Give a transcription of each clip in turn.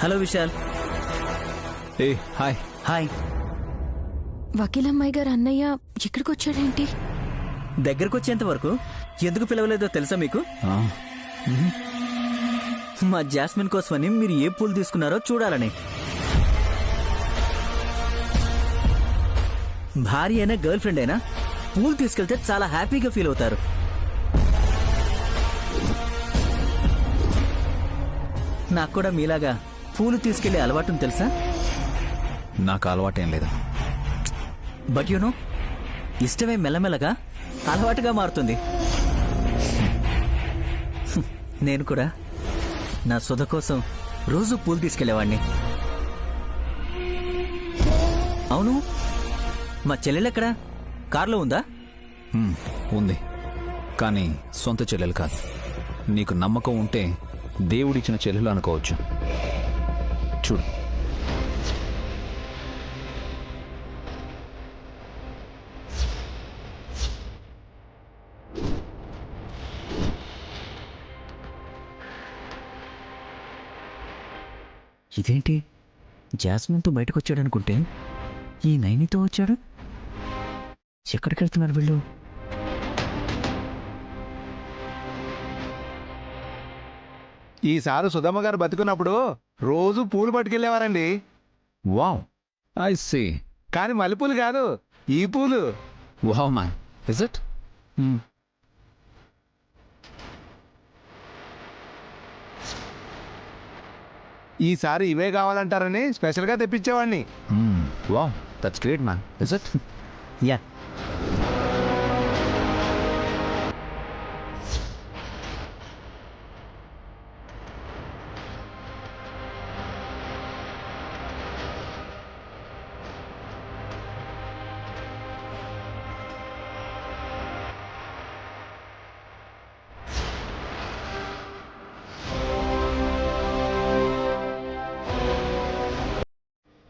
Hello Vishal. ఏ hi. Hi. వకీలమ్మాయి గారు అన్నయ్య ఎక్కడికి వచ్చాడేంటి? దగ్గరకు వచ్చేంత వరకు ఎందుకు పిలవలేదో తెలుసా మీకు? మా జాస్మిన్ కోసమని మీరు ఏ పూలు తీసుకున్నారో చూడాలని. భార్య అయినా గర్ల్ ఫ్రెండ్ అయినా పూలు తీసుకెళ్తే చాలా హ్యాపీగా ఫీల్ అవుతారు. నాకు కూడా మీలాగా పూలు తీసుకెళ్లే అలవాటు తెలుసా? నాకు అలవాటేం లేదా. బట్ యునో ఇష్టమే మెల్లమెల్లగా అలవాటుగా మారుతుంది. నేను కూడా నా సుధ కోసం రోజు పూలు తీసుకెళ్లేవాడిని. అవును, మా చెల్లెలెక్కడా? కార్లో ఉందా? ఉంది, కానీ సొంత చెల్లెలు కాదు. నీకు నమ్మకం ఉంటే దేవుడిచ్చిన చెల్లెలు అనుకోవచ్చు. చూడు. ఇదేంటి, జాస్మిన్తో బయటకు వచ్చాడనుకుంటే ఈ నైనితో వచ్చాడు. ఎక్కడికి వెళ్తున్నారు వీళ్ళు? ఈసారి సుధమ్మ గారు బతుకున్నప్పుడు రోజు పూలు పట్టుకెళ్ళేవారండి. Wow, I see. కానీ మల్లెపూలు కాదు, ఈ పూలు. Wow man, is it? ఈసారి ఇవే కావాలంటారని స్పెషల్గా తెప్పించేవాడిని. Wow, that's great man, is it? Yeah.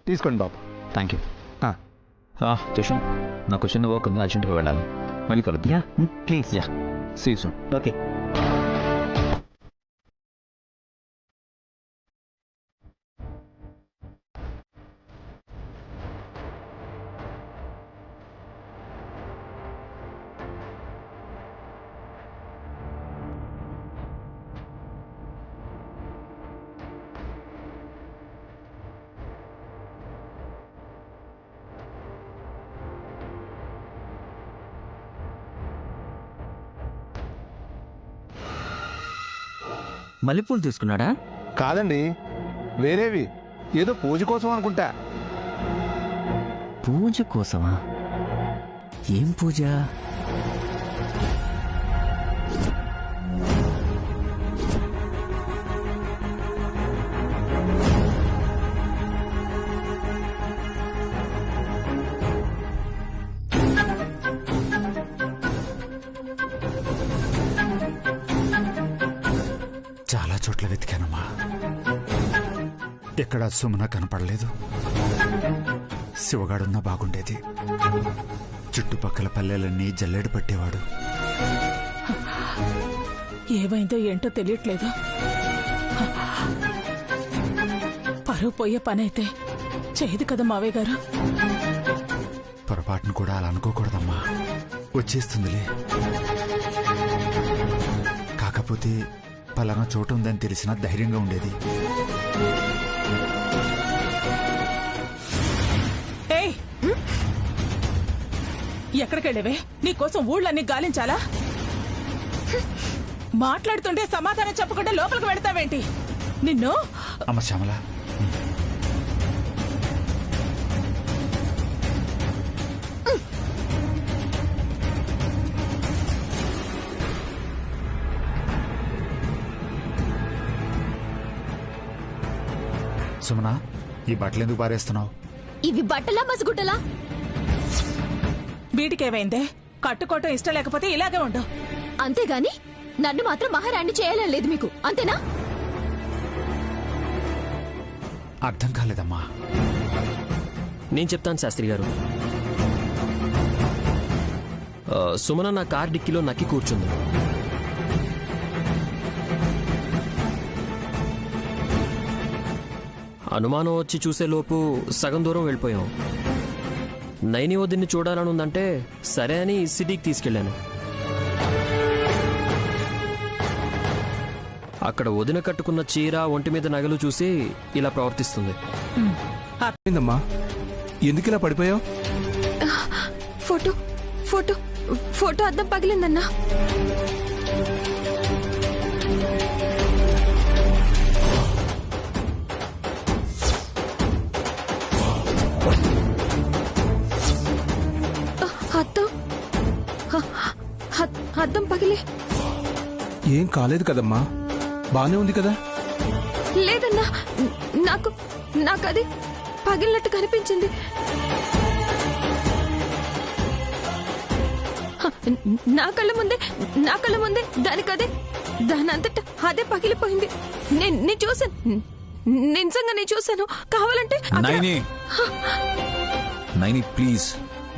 తీసుకోండి బాబు. Thank you. జషన్, నాకు చిన్న వర్క్ ఉంది, అర్జెంట్గా వెళ్ళాలి. మళ్ళీ కలుద్దాం. Yeah please. Yeah, see you soon. Okay. మల్లెపూలు తీసుకున్నాడా? కాదండి, వేరేవి. ఏదో పూజ కోసం అనుకుంటా. పూజ కోసమా? ఏం పూజ? చాలా చోట్ల వెతికానమ్మా, ఎక్కడా సుమన కనపడలేదు. శివగాడున్నా బాగుండేది. చుట్టుపక్కల పల్లెలన్నీ జల్లెడ పట్టేవాడు. ఏమైందో ఏంటో తెలియట్లేదు. పరువు పోయే పనైతే చేయదు కదా మావయ్య గారు. పొరపాటును కూడా అలా అనుకోకూడదమ్మా, వచ్చేస్తుందిలే. కాకపోతే పలానా చోటు ఉందని తెలిసినా ధైర్యంగా ఉండేది. ఎక్కడికెళ్ళేవే? నీకోసం ఊళ్ళన్నీ గాలించాలా? మాట్లాడుతుంటే సమాధానం చెప్పకుండా లోపలికి వెళ్తావేంటి? నిన్ను. అమ్మ శ్యామల, సుమన, ఈ బట్టలు ఎందుకు పారేస్తున్నావు? ఇవి బట్టలా మసుగుట్టలా? వీటికేమైందే? కట్టుకోవటం ఇష్టం లేకపోతే ఇలాగే ఉండు. అంతేగాని నన్ను మాత్రం మహారాణి చేయాలని లేదు మీకు, అంతేనా? అర్థం కాలేదమ్మా. నేను చెప్తాను శాస్త్రి గారు. సుమన నా కార్ డిక్కీలో నక్కి కూర్చుంది. అనుమానం వచ్చి చూసేలోపు సగం దూరం వెళ్ళిపోయాం. నైని వదిన్ని చూడాలని ఉందంటే సరే అని సిటీకి తీసుకెళ్లాను. అక్కడ వదిన కట్టుకున్న చీర, ఒంటి మీద నగలు చూసి ఇలా ప్రవర్తిస్తుంది. ఏందమ్మా, ఎందుకు ఇలా పడిపోయావు? ఫోటో ఫోటో ఫోటో అద్దం పగిలిందన్నా. అద్దం పగిలి. ఏం కాలేదు కదమ్మా, బానే ఉంది కదా? లేదన్నా, నాకు అది పగిలినట్టు కనిపించింది. నా కళ్ళ ముందే దానంతటా అదే పగిలిపోయింది. నేను చూసాను, నిజంగా నేను చూసాను. కావాలంటే నైని ప్లీజ్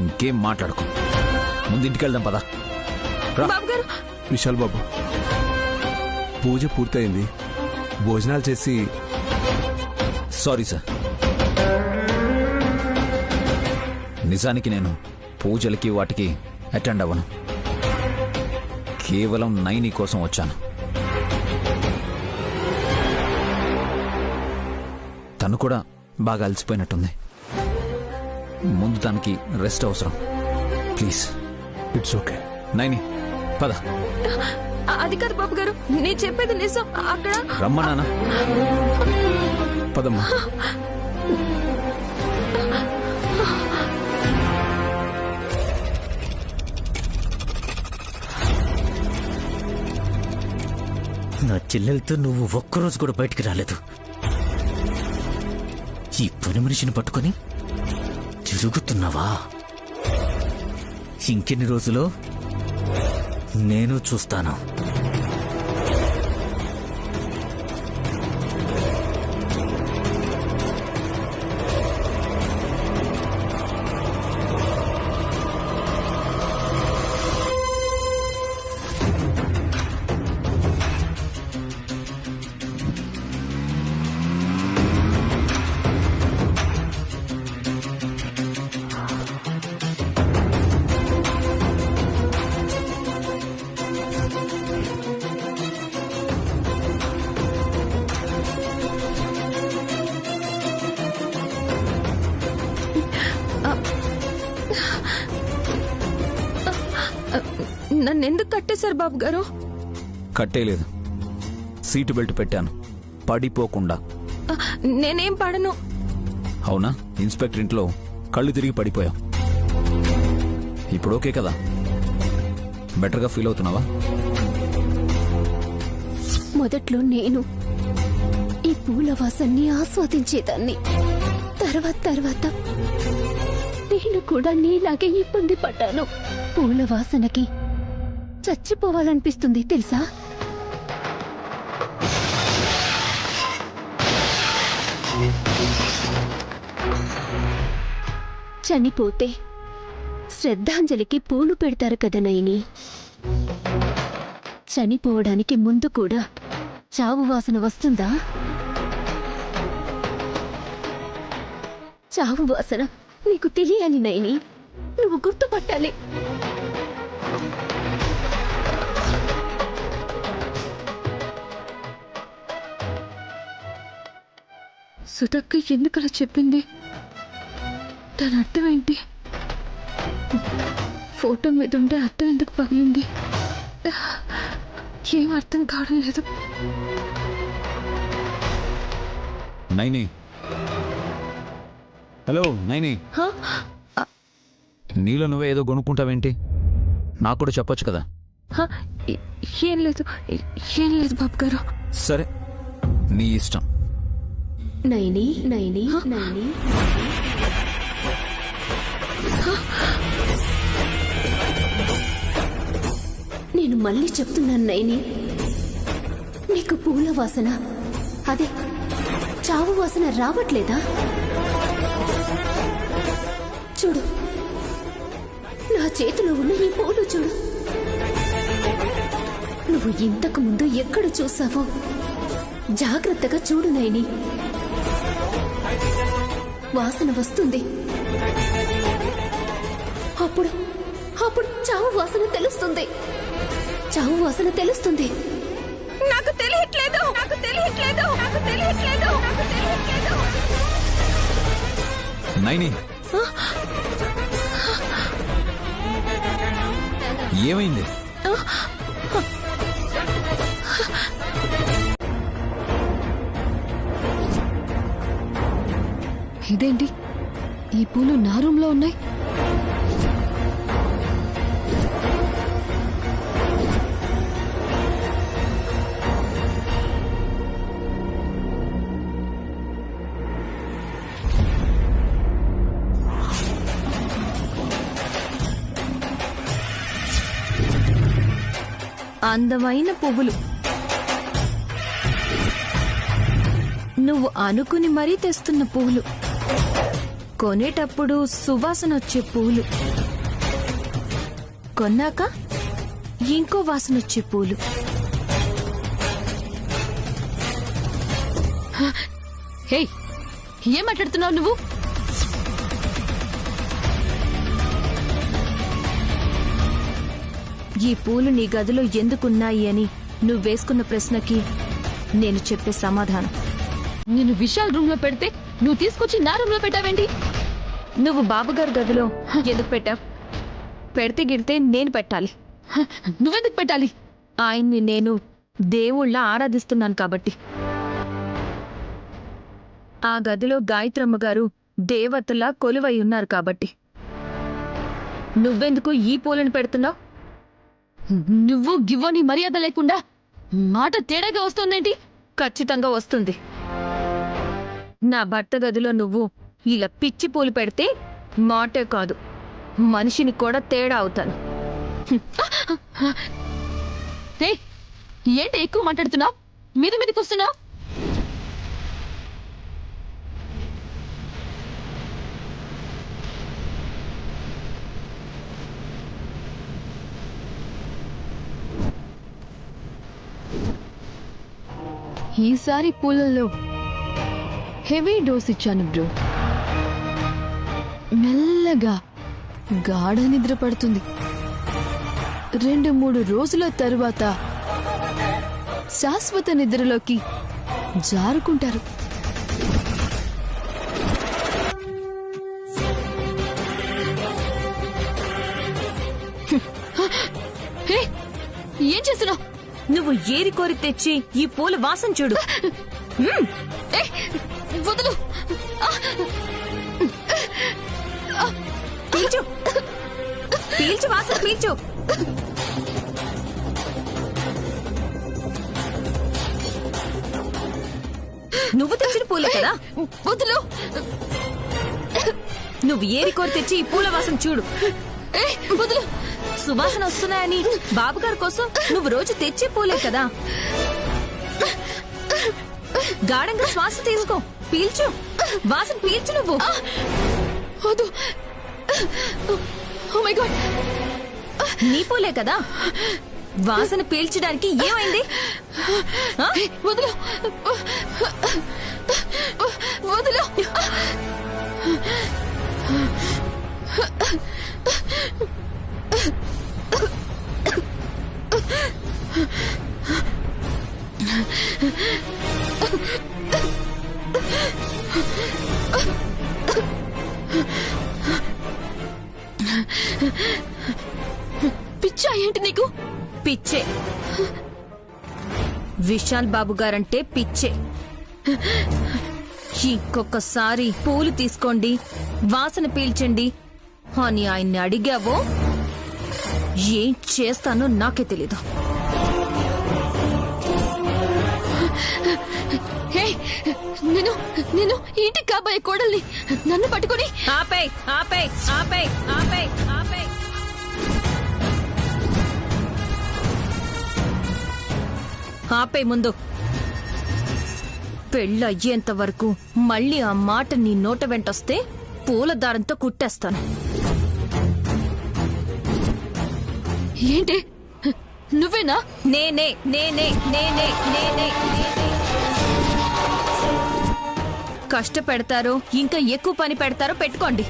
ఇంకేం మాట్లాడుకో, ముందు ఇంటికి వెళ్దాం పదా. బాబు గారు. విశాల్ బాబు, పూజ పూర్తయింది, భోజనాలు చేసి. సారీ సార్, నిజానికి నేను పూజలకి వాటికి అటెండ్ అవ్వను. కేవలం నైని కోసం వచ్చాను. తను కూడా బాగా అలసిపోయినట్టుంది. ముందు తనకి రెస్ట్ అవసరం. ప్లీజ్. It's okay. నైని పద. అది కాదు బాబు గారు, నేను చెప్పేది నిజం. అక్కడ రమ్మన్నానా? పదమ్మా. నా చెల్లెలతో నువ్వు ఒక్కరోజు కూడా బయటికి రాలేదు. ఈ పని మనిషిని పట్టుకొని తిరుగుతున్నావా? ఇంకెన్ని రోజులో నేను చూస్తాను. నన్నెందుకు కట్టేశారు బాబు గారు? కట్టేలేదు, సీటు బెల్ట్ పెట్టాను పడిపోకుండా. నేనేం పడను. అవునా? ఇన్స్పెక్టర్ ఇంట్లో కళ్ళు తిరిగి పడిపోయావు. ఇప్పుడు ఓకే కదా? బెటర్గా ఫీల్ అవుతున్నావా? మొదట్లో నేను ఈ పూల వాసన్ని ఆస్వాదించేదాన్ని. తర్వాత నేను కూడా నీలాగే ఇబ్బంది పడ్డాను. పూల వాసనకి చచ్చిపోవాలనిపిస్తుంది తెలుసా? చనిపోతే శ్రద్ధాంజలికి పూలు పెడతారు కదా నైని. చనిపోవడానికి ముందు కూడా చావు వాసన వస్తుందా? చావు వాసన నీకు తెలియాలి నైని, నువ్వు గుర్తుపట్టాలి. సుధక్క ఎందుకలా చెప్పింది? దాని అర్థం ఏంటి? ఫోటో మీద ఉంటే అర్థం ఎందుకు పగిలింది? ఏం అర్థం కావడం లేదు. నైని, హలో నైని, నీలో నువ్వే ఏదో కొనుక్కుంటావేంటి? నాకు కూడా చెప్పొచ్చు కదా. ఏం లేదు బాబు గారు. సరే, నీ ఇష్టం. నైని నైని నైని నేను మళ్ళీ చెప్తున్నాను నైని, నీకు పూల వాసన, అదే చావు వాసన రావట్లేదా? చూడు, నా చేతిలో ఉన్న ఈ పూలు చూడు. నువ్వు ఇంతకు ముందు ఎక్కడ చూసావో జాగ్రత్తగా చూడు నైని. వాసన వస్తుంది. అప్పుడు అప్పుడు చావు వాసన తెలుస్తుంది. చావు వాసన తెలుస్తుంది. నాకు తెలియట్లేదు, నాకు తెలియట్లేదు, నాకు తెలియట్లేదు, నాకు తెలియట్లేదు. నైని, ఏమైంది? ఇదేంటి, ఈ పూలు నా రూమ్ లో ఉన్నాయి? అందమైన పువ్వులు నువ్వు అనుకుని మరీ తెస్తున్న పువ్వులు. కొనేటప్పుడు సువాసన వచ్చే పూలు, కొన్నాక ఇంకో వాసన వచ్చే పూలు. హే, ఏం మాట్లాడుతున్నావు నువ్వు? ఈ పూలు నీ గదిలో ఎందుకున్నాయి అని నువ్వు వేసుకున్న ప్రశ్నకి నేను చెప్పే సమాధానం. నేను విశాల్ రూమ్ లో పెడితే నువ్వు తీసుకొచ్చి నా రూమ్ లో పెట్టావేంటి? నువ్వు బాబుగారి గదిలో ఎందుకు పెట్టావు? పెడితే గిడితే నేను పెట్టాలి. నువ్వెందుకు పెట్టాలి? ఆయన్ని నేను దేవుళ్ళ ఆరాధిస్తున్నాను కాబట్టి. ఆ గదిలో గాయత్రమ్మ గారు దేవతలా కొలువై ఉన్నారు కాబట్టి. నువ్వెందుకు ఈ పూలను పెడుతున్నావు? నువ్వు గివ్వని మర్యాద లేకుండా మాట తేడాగా వస్తుందేంటి? ఖచ్చితంగా వస్తుంది. నా భర్త గదిలో నువ్వు ఇలా పిచ్చి పూలు పెడితే మాటే కాదు, మనిషిని కూడా తేడా అవుతాను. ఏంటి ఎక్కువ మాట్లాడుతున్నావు? మీదకి వస్తున్నావు? ఈసారి పూలలో హెవీ డోస్ ఇచ్చాను బ్రో. మెల్లగా గాఢ నిద్ర పడుతుంది. 2-3 రోజుల తరువాత శాశ్వత నిద్రలోకి జారుకుంటారు. ఏం చేస్తున్నావు? నువ్వు ఏరి కోరి తెచ్చి ఈ పూల వాసన చూడు. వదులు. పీల్చు, పీల్చు, వాసన పీల్చు. నువ్వు తెచ్చిన పూలే కదా. వదులు. నువ్వు ఏరి కోరి తెచ్చి ఈ పూల వాసన చూడు. వదులు. సువాసన వస్తున్నాయని బాబుగారి కోసం నువ్వు రోజు తెచ్చే పూలే కదా. గాఢంగా శ్వాస తీసుకో, పీల్చు, వాసన పీల్చు. నువ్వు వద్దు. ఓ మై గాడ్, నీ పూలే కదా. వాసన పీల్చడానికి ఏమైంది? వదులు. వదులు. పిచ్చా ఏంటి నీకు? పిచ్చే. విశాల్ బాబు గారంటే పిచ్చే. ఇంకొకసారి పూలు తీసుకోండి, వాసన పీల్చండి అని ఆయన్ని అడిగావో ఏం చేస్తానో నాకే తెలీదు. నేను నేను ఇంటికి కాబోయే కోడల్ని నన్ను పట్టుకొని ఆపేయ్, ఆపేయ్, ఆపేయ్, ఆపేయ్, ఆపేయ్. ఆపేయ్ ముందు. పెళ్ళయ్యేంత వరకు మళ్ళీ ఆ మాట నీ నోట వెంటొస్తే పూల దారంతో కుట్టేస్తాను. ఏంటి? నువ్వేనా? నేనే నేనే నేనే నేనే నేనే. కష్టపెడతారో ఇంకా ఎక్కువ పని పెడతారో పెట్టుకోండి.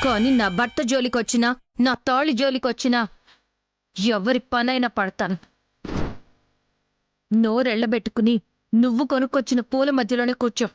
కానీ నా భర్త జోలికొచ్చినా నా తాళి జోలికొచ్చినా ఎవరి పనైనా పడతాను. నోరెళ్లబెట్టుకుని నువ్వు కొనుక్కొచ్చిన పూల మధ్యలోనే కూర్చో.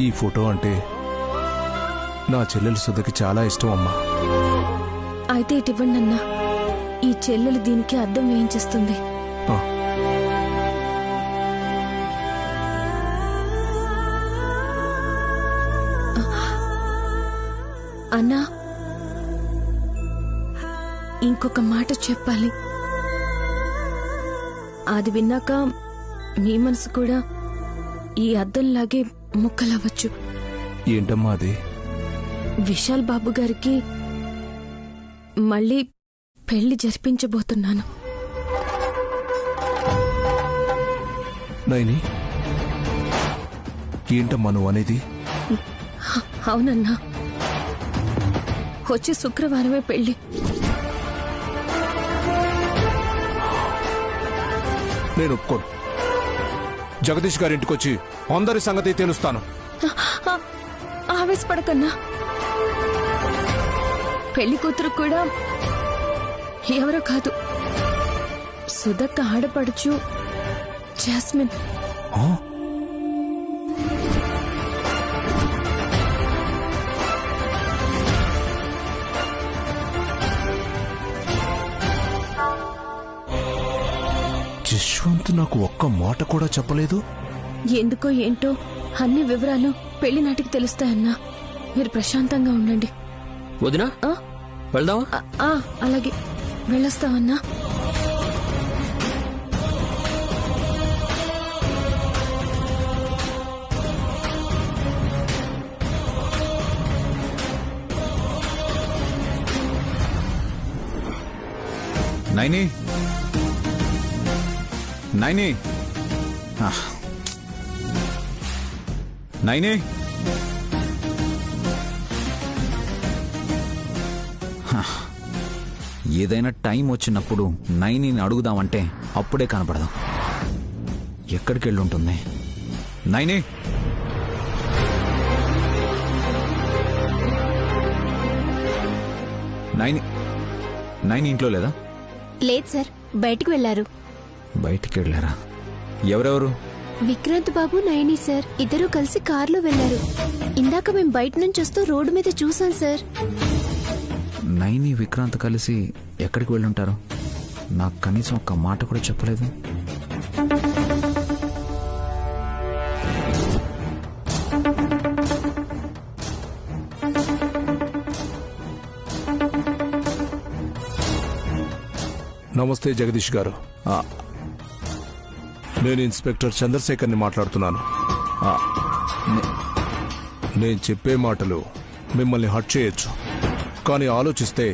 ఈ ఫోటో అంటే నా చెల్లెలు సుధకి చాలా ఇష్టం అమ్మా. అయితే ఇటివ్వండి అన్నా. ఈ చెల్లెలు దీనికి అద్దం వేయించేస్తుంది. ఆ, అన్నా, ఇంకొక మాట చెప్పాలి. అది విన్నాక మీ మనసు కూడా ఈ అద్దంలాగే ముక్కలవ్వచ్చు. ఏంటమ్మా అది? విశాల్ బాబు గారికి మళ్ళీ పెళ్లి జరిపించబోతున్నాను. నైని, ఏంటమ్మా నువ్వు అనేది? అవునన్నా, వచ్చే శుక్రవారమే పెళ్లి. నేను ఒప్పుకోను. జగదీష్ గారింటికొచ్చి అందరి సంగతి తెలుస్తాను. ఆవేశపడకన్నా. పెళ్లి కూతురు కూడా ఎవరో కాదు, సుధక్క ఆడపడుచు జాస్మిన్. ఆ? జశ్వంత్ నాకు ఒక్క మాట కూడా చెప్పలేదు. ఎందుకో ఏంటో అన్ని వివరాలు పెళ్లి నాటికి తెలుస్తాయన్నా. మీరు ప్రశాంతంగా ఉండండి. వదినా ఆ? వెళ్దామా? అలాగే వెళ్ళొస్తామన్నా. నైని, నైని, నైని, ఏదైనా టైం వచ్చినప్పుడు నైనిని అడుగుదామంటే అప్పుడే కనపడదు. ఎక్కడికి వెళ్ళి ఉంటుంది నైని? నైని, నైని ఇంట్లో లేదా? లేదు సార్, బయటికి వెళ్లారు. బయటికి వెళ్ళారా? ఎవరెవరు? విక్రాంత్ బాబు, నయని సార్ ఇద్దరూ కలిసి కారులో వెళ్లారు. ఇందాక మేము బయట నుంచి వస్తూ రోడ్డు మీద చూసాం సార్. నైని విక్రాంత్ కలిసి ఎక్కడికి వెళ్ళుంటారు? నాకు కనీసం ఒక్క మాట కూడా చెప్పలేదు. నమస్తే జగదీష్ గారు. నేను ఇన్స్పెక్టర్ చంద్రశేఖర్ని మాట్లాడుతున్నాను. నేను చెప్పే మాటలు మిమ్మల్ని హర్ట్ చేయొచ్చు, కానీ ఆలోచిస్తే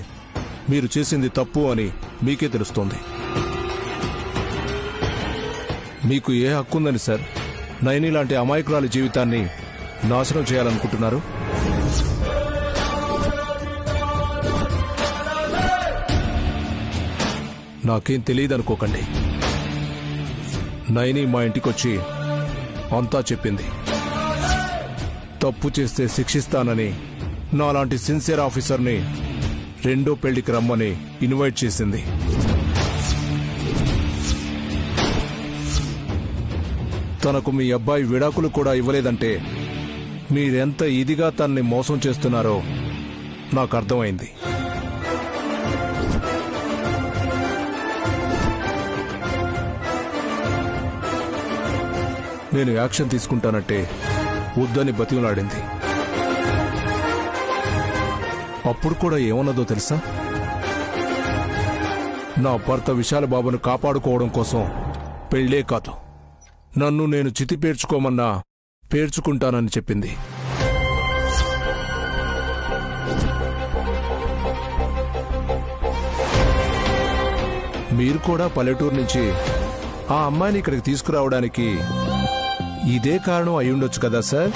మీరు చేసింది తప్పు అని మీకే తెలుస్తోంది. మీకు ఏ హక్కుందని సార్ నైని లాంటి అమాయకురాలి జీవితాన్ని నాశనం చేయాలనుకుంటున్నారు? నాకేం తెలియదనుకోకండి. నైని మా ఇంటికొచ్చి అంతా చెప్పింది. తప్పు చేస్తే శిక్షిస్తానని నాలాంటి సిన్సియర్ ఆఫీసర్ని రెండో పెళ్లికి రమ్మని ఇన్వైట్ చేసింది. తనకు మీ అబ్బాయి విడాకులు కూడా ఇవ్వలేదంటే మీరెంత ఇదిగా తనని మోసం చేస్తున్నారో నాకు అర్థమైంది. నేను యాక్షన్ తీసుకుంటానంటే వద్దని బతిమలాడింది. అప్పుడు కూడా ఏమన్నదో తెలుసా? నా భర్త విశాల బాబును కాపాడుకోవడం కోసం పెళ్లే కాదు నన్ను నేను చితి పేర్చుకోమన్నా పేర్చుకుంటానని చెప్పింది. మీరు కూడా పల్లెటూరు నుంచి ఆ అమ్మాయిని ఇక్కడికి తీసుకురావడానికి ఇదే కారణం అయ్యుండొచ్చు కదా సార్?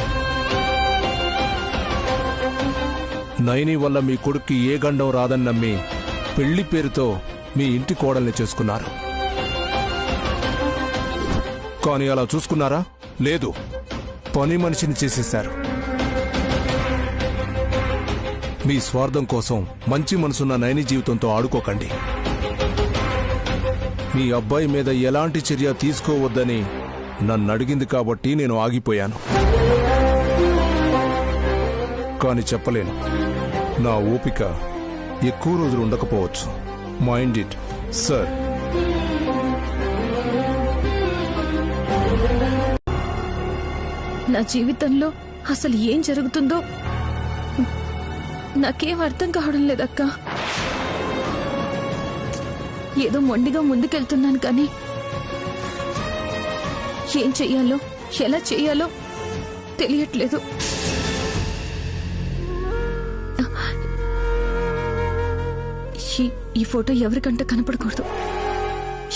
నైని వల్ల మీ కొడుక్కి ఏ గండం రాదని నమ్మి పెళ్లి పేరుతో మీ ఇంటి కోడల్ని చేసుకున్నారు. కానీ అలా చూసుకున్నారా? లేదు, పని మనిషిని చేసేశారు. మీ స్వార్థం కోసం మంచి మనసున్న నైని జీవితంతో ఆడుకోకండి. మీ అబ్బాయి మీద ఎలాంటి చర్య తీసుకోవద్దని నన్ను అడిగింది కాబట్టి నేను ఆగిపోయాను. కానీ చెప్పలేను, నా ఓపిక ఎక్కువ రోజులు ఉండకపోవచ్చు. Mind it sir. నా జీవితంలో అసలు ఏం జరుగుతుందో నాకేం అర్థం కావడం లేదక్క. ఏదో మొండిగా ముందుకెళ్తున్నాను కానీ ఏం చెయ్యాలో ఎలా చెయ్యాలో తెలియట్లేదు. ఈ ఫోటో ఎవరికంటే కనపడకూడదు.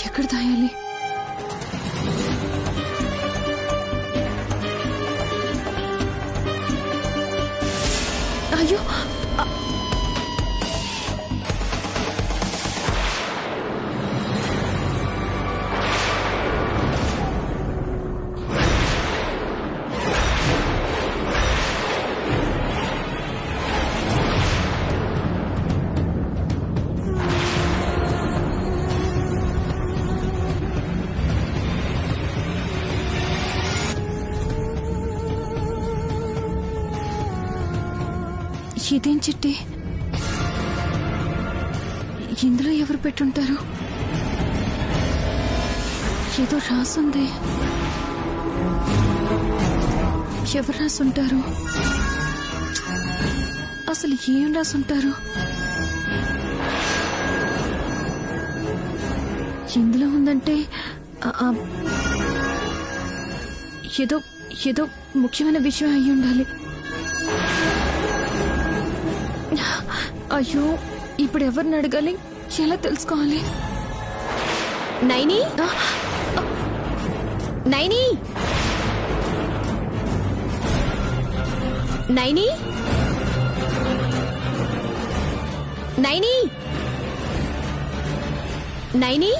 ఎక్కడ దాయాలి? అయ్యో, ఇదేం చిట్టి? ఇందులో ఎవరు పెట్టుంటారు? ఏదో రాసుంది. ఎవరు రాసుంటారు? అసలు ఏం రాసుంటారు? ఇందులో ఉందంటే ఏదో ఏదో ముఖ్యమైన విషయం అయి ఉండాలి. అయ్యో, ఇప్పుడు ఎవరిని అడగాలి? ఎలా తెలుసుకోవాలి? నైని, నైని, నైని, నైని, నైని,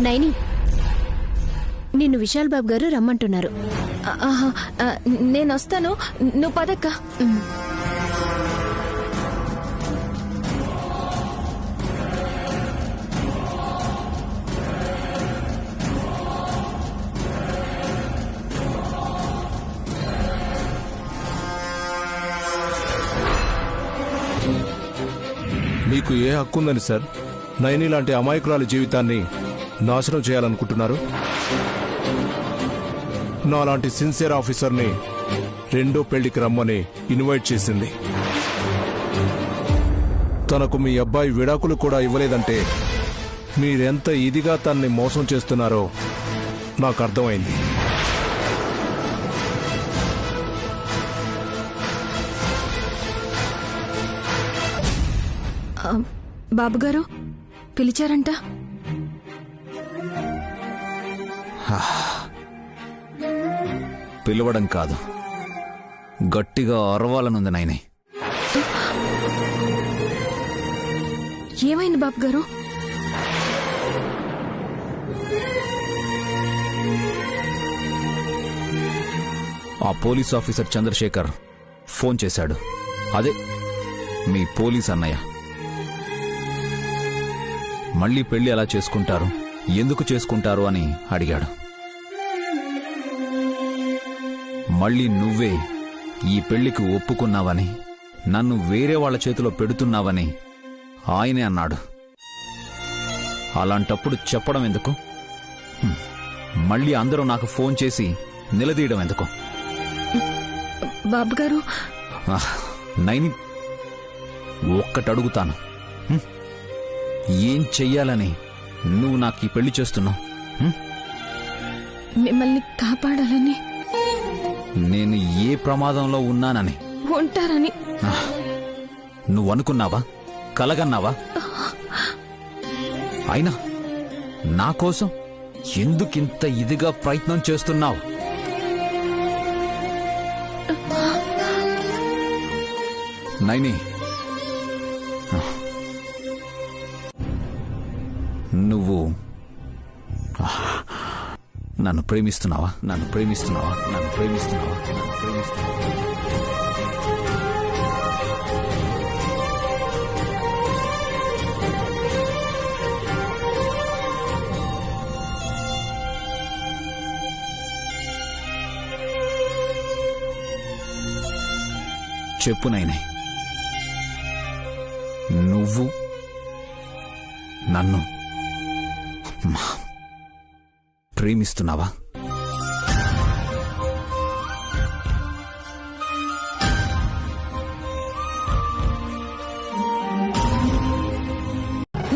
నైని, నిన్ను విశాల్ బాబు గారు రమ్మంటున్నారు. నేను వస్తాను, నువ్వు పదక్క. మీకు ఏ హక్కుందని సార్ నైని లాంటి అమాయకురాలి జీవితాన్ని నాశనం చేయాలనుకుంటున్నారు? నాలాంటి సిన్సియర్ ఆఫీసర్ని రెండో పెళ్లికి రమ్మని ఇన్వైట్ చేసింది. తనకు మీ అబ్బాయి విడాకులు కూడా ఇవ్వలేదంటే మీరెంత ఇదిగా తనని మోసం చేస్తున్నారో నాకు అర్థమైంది. బాబుగారు పిలిచారంట. పిలవడం కాదు, గట్టిగా అరవాలనుంది నైని. ఏమైంది బాబుగారు? ఆ పోలీస్ ఆఫీసర్ చంద్రశేఖర్ ఫోన్ చేశాడు. అదే మీ పోలీస్ అన్నయ్య. మళ్ళీ పెళ్లి ఎలా చేసుకుంటారు, ఎందుకు చేసుకుంటారు అని అడిగాడు. మళ్ళీ నువ్వే ఈ పెళ్లికి ఒప్పుకున్నావని, నన్ను వేరే వాళ్ల చేతిలో పెడుతున్నావని ఆయనే అన్నాడు. అలాంటప్పుడు చెప్పడం ఎందుకు? మళ్ళీ అందరూ నాకు ఫోన్ చేసి నిలదీయడం ఎందుకు? బాబుగారు, నైని, ఒక్కటడుగుతాను, ఏం చెయ్యాలని నువ్వు నాకు ఈ పెళ్లి చేస్తున్నావు? మిమ్మల్ని కాపాడాలని, నేను ఏ ప్రమాదంలో ఉన్నానని ఉంటారని. నువ్వు అనుకున్నావా? కలగన్నావా? అయినా నా కోసం ఎందుకింత ఇదిగా ప్రయత్నం చేస్తున్నావు? నైని, నువ్వు నన్ను ప్రేమిస్తున్నావా? నన్ను ప్రేమిస్తున్నావా? నన్ను ప్రేమిస్తున్నావా? నన్ను ప్రేమిస్తున్నావా? చెప్పు నైనే, నువ్వు నన్ను ప్రేమిస్తున్నావా?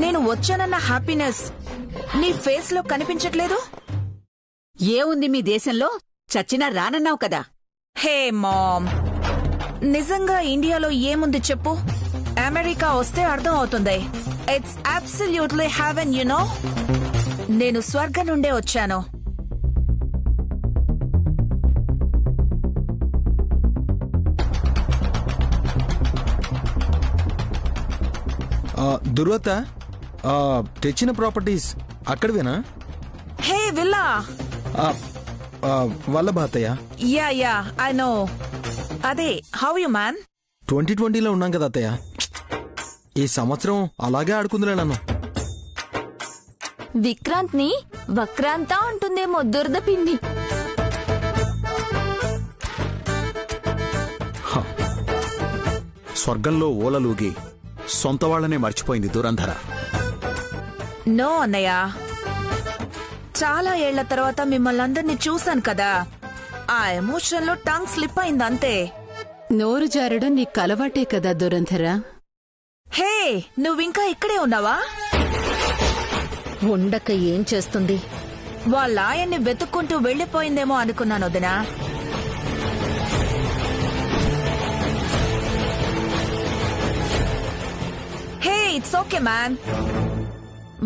నేను వచ్చానన్న హ్యాపీనెస్ నీ ఫేస్ లో కనిపించట్లేదు. ఏముంది మీ దేశంలో? చచ్చినా రానన్నావు కదా. హే మామ్, నిజంగా ఇండియాలో ఏముంది చెప్పు? అమెరికా వస్తే అర్థం అవుతుంది. It's absolutely heaven, you know. నేను స్వర్గం నుండే వచ్చాను. దుర్వత, తెచ్చిన ప్రాపర్టీస్ అక్కడివేనా? హే విల్లా. వల్లభాతయ్య. Yeah yeah, I know. అదే, హౌ యు మ్యాన్? 2020లో ఉన్నాం కదా అత్తయ్య. ఈ సంవత్సరం అలాగే ఆడుకుందిలే నన్ను. విక్రాంత్ ని వక్రాంత అంటుందేమో దురద పిండి. స్వర్గంలో ఓలలూగి సొంత వాళ్లనే మర్చిపోయింది దురంధర. నో అన్నయ్య, చాలా ఏళ్ల తర్వాత మిమ్మల్ని అందరినీ చూశాను కదా, ఆ ఎమోషన్ లో టంగ్ స్లిప్ అయింది అంతే. నోరు జారడం నీకు అలవాటే కదా దురంధర. హే, నువ్వింకా ఇక్కడే ఉన్నావా? ఉండక ఏం చేస్తుంది? వాళ్ళ ఆయన్ని వెతుక్కుంటూ వెళ్లిపోయిందేమో అనుకున్నాను వదినా. హే, ఇట్స్ ఓకే మ్యాన్.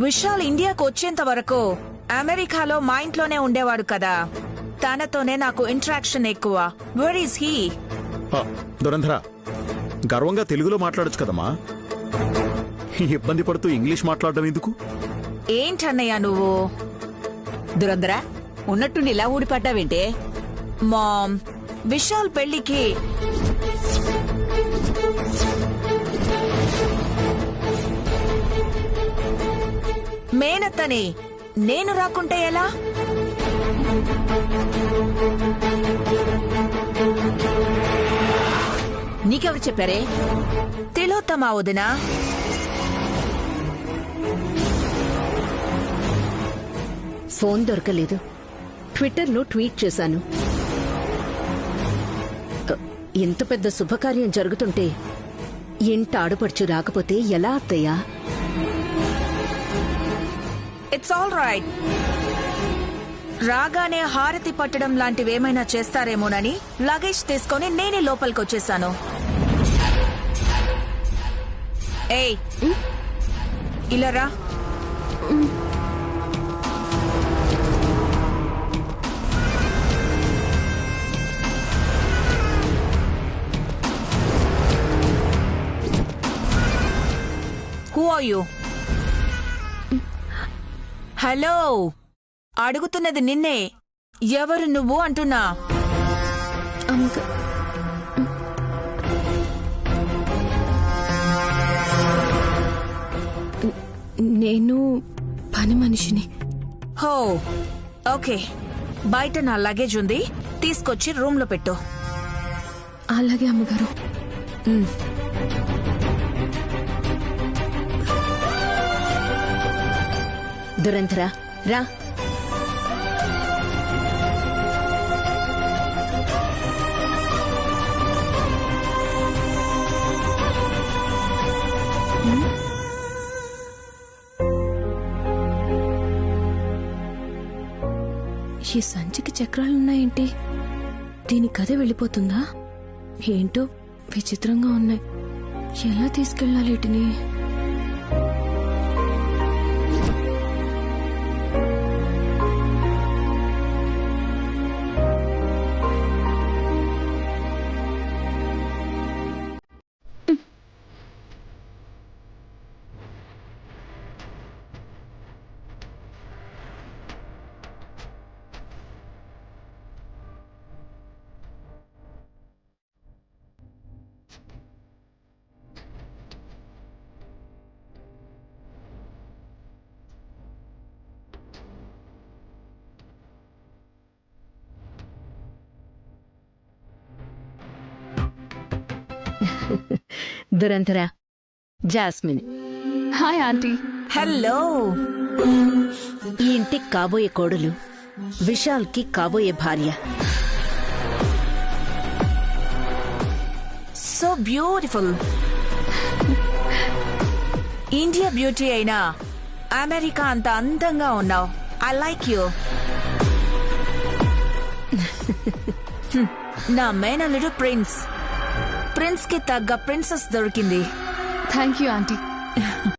విశాల్ ఇండియాకు వచ్చేంత వరకు అమెరికాలో మా ఇంట్లోనే ఉండేవాడు కదా, తనతోనే నాకు ఇంటరాక్షన్ ఎక్కువ. Where is he? దురంధర, గర్వంగా తెలుగులో మాట్లాడొచ్చు కదమ్మా. ఇబ్బంది పడుతూ ఇంగ్లీష్ మాట్లాడడం ఎందుకు? ఏంటన్నయ్య నువ్వు? దురంధర, ఉన్నట్టుండి ఇలా ఊడిపడ్డావేంటే? మామ్, విశాల్ పెళ్లికి మేనత్తని నేను రాకుంటే ఎలా? నీకెవరు చెప్పారే? తిలోత్తమా వదినా. ఫోన్ దొరకలేదు. ట్విట్టర్లో ట్వీట్ చేశాను. ఎంత పెద్ద శుభకార్యం జరుగుతుంటే ఇంట ఆడుపడుచు రాకపోతే ఎలా అత్తయ్యా? It's all right. రాగానే హారతి పట్టడం లాంటివేమైనా చేస్తారేమోనని లగేజ్ తీసుకొని నేనే లోపలికొచ్చేశాను. ఏయ్, ఇలా రా. Who are you? హలో, అడుగుతున్నది నిన్నే. ఎవరు నువ్వు అంటున్నా? నేను పని మనిషిని. హో, ఓకే. బయట నా లగేజ్ ఉంది, తీసుకొచ్చి రూమ్ లో పెట్టు. అలాగే అమ్మగారు. దురంధర, రా. ఈ సంచికి చక్రాలున్నాయేంటి? దీని కథ వెళ్ళిపోతుందా? ఏంటో విచిత్రంగా ఉన్నాయి. ఎలా తీసుకెళ్ళాలి వీటిని? దురంతరా జాస్మిన్. Hi aunty. హలో. ఈ ఇంటికి కాబోయే కోడలు, విశాల్కి కాబోయే భార్య. So beautiful. ఇండియా బ్యూటీ అయినా అమెరికా అంత అందంగా ఉన్నావు. I like you. నా మేనల్లుడు ప్రిన్స్. ప్రిన్స్ కి తగ్గ ప్రిన్సెస్ దొరికింది. Thank you aunty.